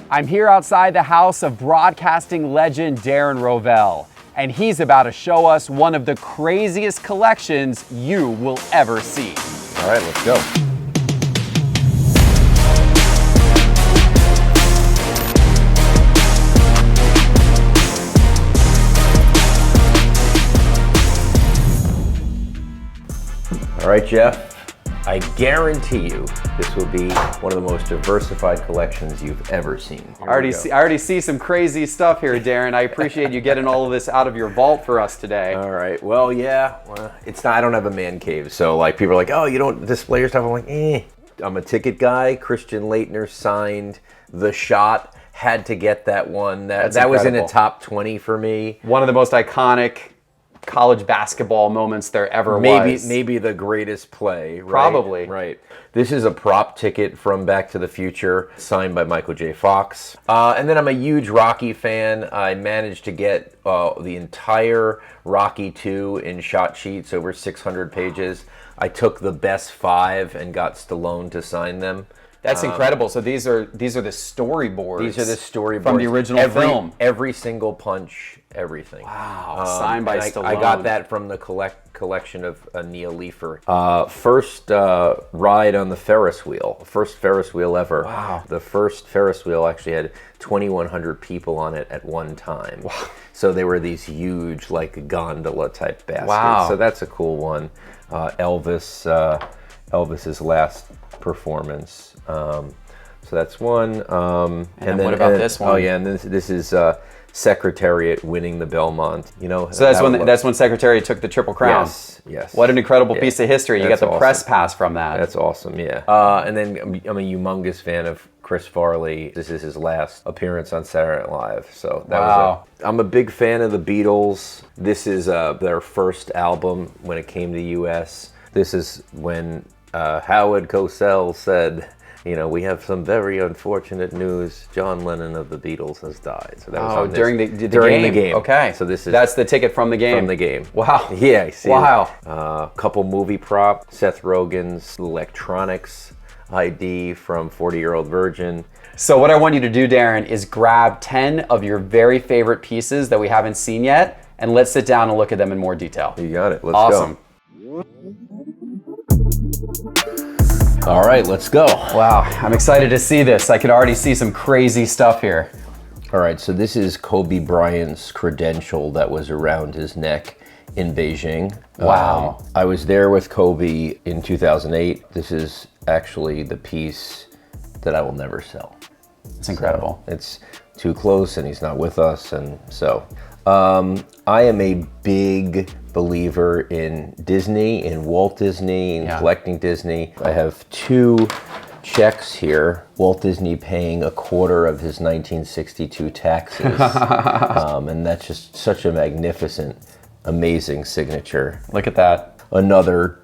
I'm here outside the house of broadcasting legend Darren Rovell, and he's about to show us one of the craziest collections you will ever see. All right, let's go. All right, Geoff, I guarantee you this will be one of the most diversified collections you've ever seen. I already see some crazy stuff here, Darren. I appreciate you getting all of this out of your vault for us today. All right, well, yeah, it's not, I don't have a man cave, so like people are like, oh, you don't display your stuff. I'm like, I'm a ticket guy. Christian Laettner signed The Shot. Had to get that one. That was in the top 20 for me. One of the most iconic college basketball moments there ever was. Maybe the greatest play. Right? Probably. Right. This is a prop ticket from Back to the Future, signed by Michael J. Fox. And then I'm a huge Rocky fan. I managed to get the entire Rocky 2 in shot sheets, over 600 pages. I took the best 5 and got Stallone to sign them. That's incredible. So these are the storyboards. These are the storyboards from the original film. Every single punch, everything. Wow, signed by Stallone. I got that from the collection of Neil Leifer. First ride on the Ferris wheel. First Ferris wheel ever. Wow. The first Ferris wheel actually had 2,100 people on it at one time. Wow. So they were these huge, like, gondola type baskets. Wow. So that's a cool one. Elvis's last performance. So that's one. And then what about this one? Oh yeah, and this is Secretariat winning the Belmont. You know. So that's when Secretariat took the Triple Crown. Yes. What an incredible piece of history. You got the awesome. press pass from that. That's awesome. Yeah. And then I'm a humongous fan of Chris Farley. This is his last appearance on Saturday Night Live. So that was I'm a big fan of the Beatles. This is their first album when it came to the U.S. This is when Howard Cosell said, you know, we have some very unfortunate news. John Lennon of the Beatles has died. So that was during the game. Okay. So that's the ticket from the game. From the game. Wow. Yeah. I see. Wow. Couple movie prop. Seth Rogen's electronics ID from 40-Year-Old Virgin. So what I want you to do, Darren, is grab 10 of your very favorite pieces that we haven't seen yet, and let's sit down and look at them in more detail. You got it. Let's go. All right, let's go. Wow, I'm excited to see this. I could already see some crazy stuff here. All right, so this is Kobe Bryant's credential that was around his neck in Beijing. Wow. I was there with Kobe in 2008. This is actually the piece that I will never sell. It's incredible. So it's too close and he's not with us, and so I am a big believer in Disney, in Walt Disney, in collecting Disney. I have 2 checks here. Walt Disney paying a quarter of his 1962 taxes. And that's just such a magnificent, amazing signature. Look at that. Another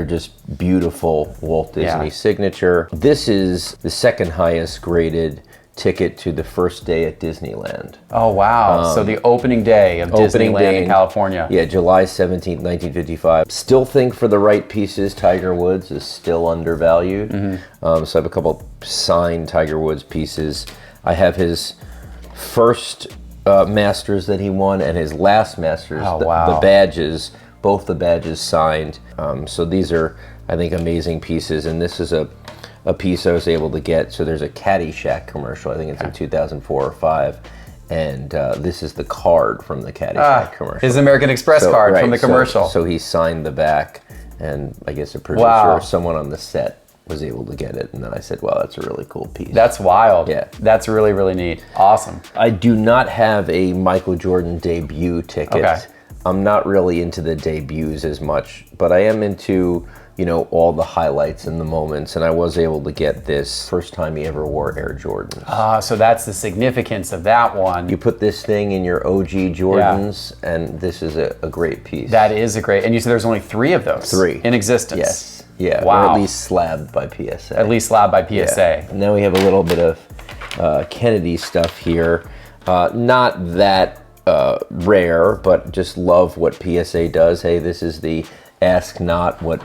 just beautiful Walt Disney signature. This is the second highest graded ticket to the first day at Disneyland. Oh, wow. So the opening day of Disneyland in California. Yeah, July 17th, 1955. Still think for the right pieces, Tiger Woods is still undervalued. So I have a couple signed Tiger Woods pieces. I have his first Masters that he won and his last Masters. Oh, wow. The badges, both the badges signed. So these are, I think, amazing pieces. And this is a piece I was able to get. So there's a Caddyshack commercial. I think it's in 2004 or 5. And this is the card from the Caddyshack commercial. His American Express card from the commercial. So he signed the back, and I guess a producer or someone on the set was able to get it. And then I said, wow, that's a really cool piece. That's wild. Yeah. That's really, really neat. Awesome. I do not have a Michael Jordan debut ticket. Okay. I'm not really into the debuts as much, but I am into, you know, all the highlights and the moments, and I was able to get this first time he ever wore Air Jordans. So that's the significance of that one. You put this thing in your OG Jordans, and this is a great piece. That is a great, and you said there's only 3 of those. 3. In existence. Yes. Yeah, wow. Or at least slabbed by PSA. At least slabbed by PSA. Yeah. And now we have a little bit of Kennedy stuff here. Not that rare, but just love what PSA does. Hey, this is the ask not what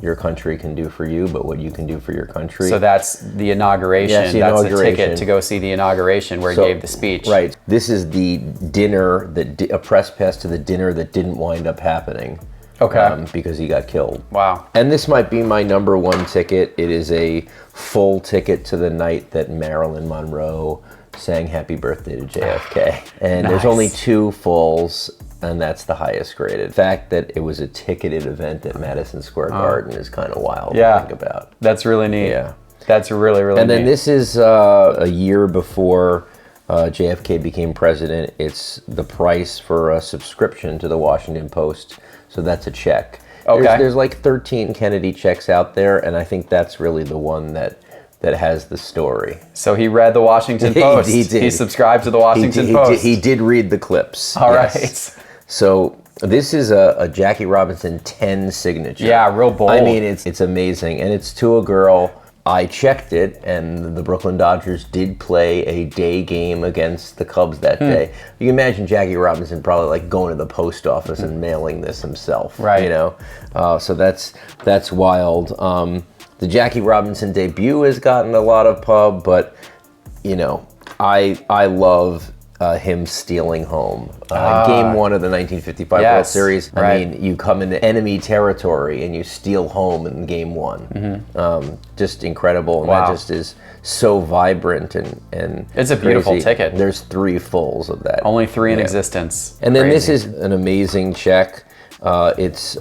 your country can do for you, but what you can do for your country. So that's the inauguration. Yes, the that's inauguration. a ticket to go see the inauguration where he gave the speech. Right. This is the dinner a press pass to the dinner that didn't wind up happening. Okay. Because he got killed. Wow. And this might be my number one ticket. It is a full ticket to the night that Marilyn Monroe sang Happy Birthday to JFK. And There's only 2 fulls, and that's the highest graded. The fact that it was a ticketed event at Madison Square Garden is kind of wild to think about. That's really neat. Yeah. That's really, really neat. And then this is a year before JFK became president. It's the price for a subscription to the Washington Post. So that's a check. Okay. There's like 13 Kennedy checks out there, and I think that's really the one that has the story. So he read the Washington Post. He did. He subscribed to the Washington Post. He did read the clips. All right. So this is a Jackie Robinson 10 signature. Yeah, real bold. I mean, it's amazing, and it's to a girl. I checked it, and the Brooklyn Dodgers did play a day game against the Cubs that day. You can imagine Jackie Robinson probably like going to the post office and mailing this himself. Right. So that's wild. The Jackie Robinson debut has gotten a lot of pub, but I love him stealing home. Game 1 of the 1955 World Series. I mean, you come into enemy territory and you steal home in Game 1. Just incredible. And that just is so vibrant and it's a beautiful ticket. There's 3 fulls of that. Only 3 in existence. And then this is an amazing check. It's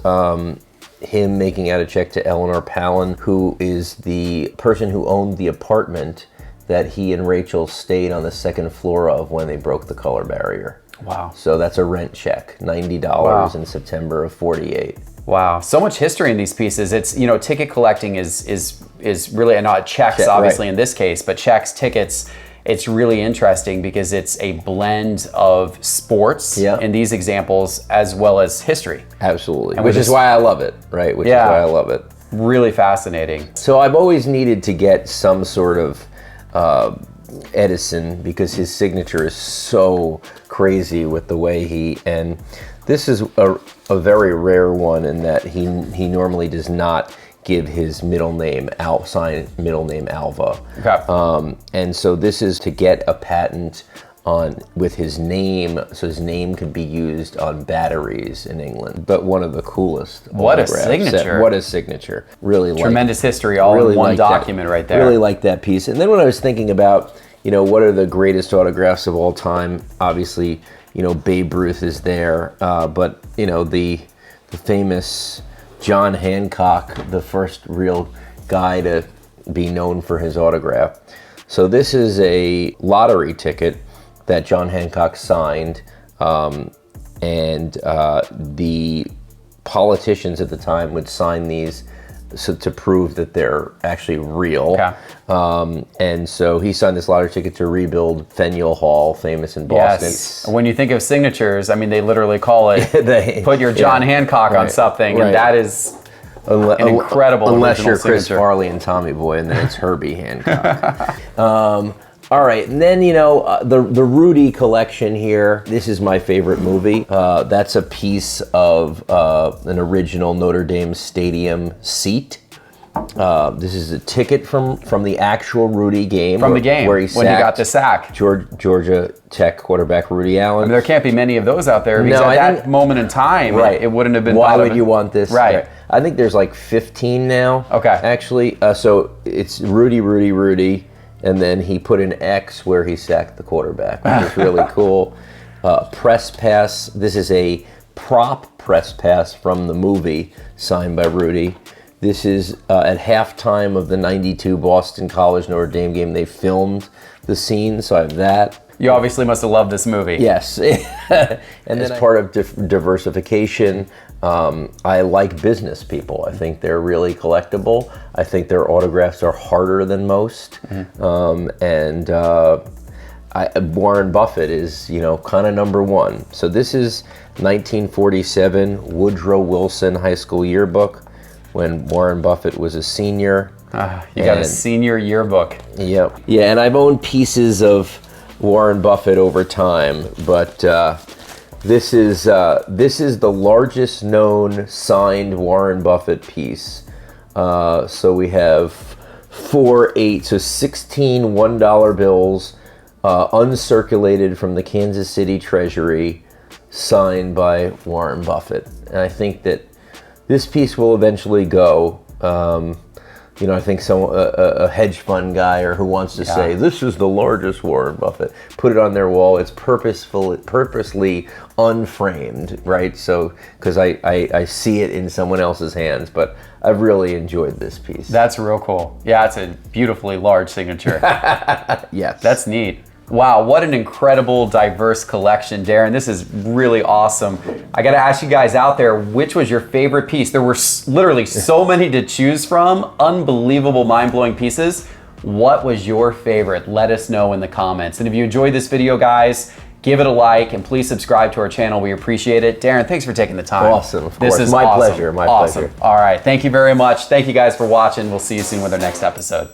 him making out a check to Eleanor Palin, who is the person who owned the apartment that he and Rachel stayed on the 2nd floor of when they broke the color barrier. Wow. So that's a rent check, $90 in September of 48. Wow. So much history in these pieces. It's, ticket collecting is really, not checks obviously in this case, but checks, tickets. It's really interesting because it's a blend of sports in these examples as well as history. Absolutely. Which is why I love it, right? Which is why I love it. Really fascinating. So I've always needed to get some sort of Edison because his signature is so crazy with the way and this is a very rare one in that he normally does not give his middle name middle name Alva. Okay. And so this is to get a patent with his name, so his name could be used on batteries in England. But one of the coolest. What a signature! What a signature! Really, tremendous history, all in one document right there. Really like that piece. And then when I was thinking about, what are the greatest autographs of all time? Obviously, Babe Ruth is there, but the famous John Hancock, the first real guy to be known for his autograph. So this is a lottery ticket that John Hancock signed, and the politicians at the time would sign these to prove that they're actually real. Okay. And so he signed this lottery ticket to rebuild Faneuil Hall, famous in Boston. Yes. When you think of signatures, I mean, they literally call it put your John Hancock on something, and that is an incredible unless you're Chris signature. Farley and Tommy Boy, and then it's Herbie Hancock. All right, and then the Rudy collection here. This is my favorite movie. That's a piece of an original Notre Dame Stadium seat. This is a ticket from the actual Rudy game. From the game where he got the sack. Georgia Tech quarterback Rudy Allen. I mean, there can't be many of those out there because at that moment in time, it wouldn't have been. Why would you want this? Right. I think there's like 15 now. Okay. Actually, so it's Rudy. And then he put an X where he sacked the quarterback, which is really cool. Press pass. This is a prop press pass from the movie signed by Rudy. This is at halftime of the 92 Boston College Notre Dame game. They filmed the scene, so I have that. You obviously must have loved this movie. Yes. And then as part of diversification, I like business people. I think they're really collectible. I think their autographs are harder than most. And Warren Buffett is, kind of number one. So this is 1947 Woodrow Wilson High School yearbook when Warren Buffett was a senior. You got a senior yearbook. Yep. Yeah, and I've owned pieces of Warren Buffett over time, but This is the largest known signed Warren Buffett piece. So we have 16 $1 bills, uncirculated from the Kansas City Treasury, signed by Warren Buffett. And I think that this piece will eventually go. I think a hedge fund guy or who wants to say, this is the largest Warren Buffett, put it on their wall. It's purposely unframed, right? So, because I see it in someone else's hands, but I've really enjoyed this piece. That's real cool. Yeah, it's a beautifully large signature. Yes. That's neat. Wow, what an incredible, diverse collection, Darren. This is really awesome. I got to ask you guys out there, which was your favorite piece? There were literally so many to choose from. Unbelievable, mind-blowing pieces. What was your favorite? Let us know in the comments. And if you enjoyed this video, guys, give it a like and please subscribe to our channel. We appreciate it. Darren, thanks for taking the time. Awesome, of course. This is my pleasure. My pleasure. All right, thank you very much. Thank you guys for watching. We'll see you soon with our next episode.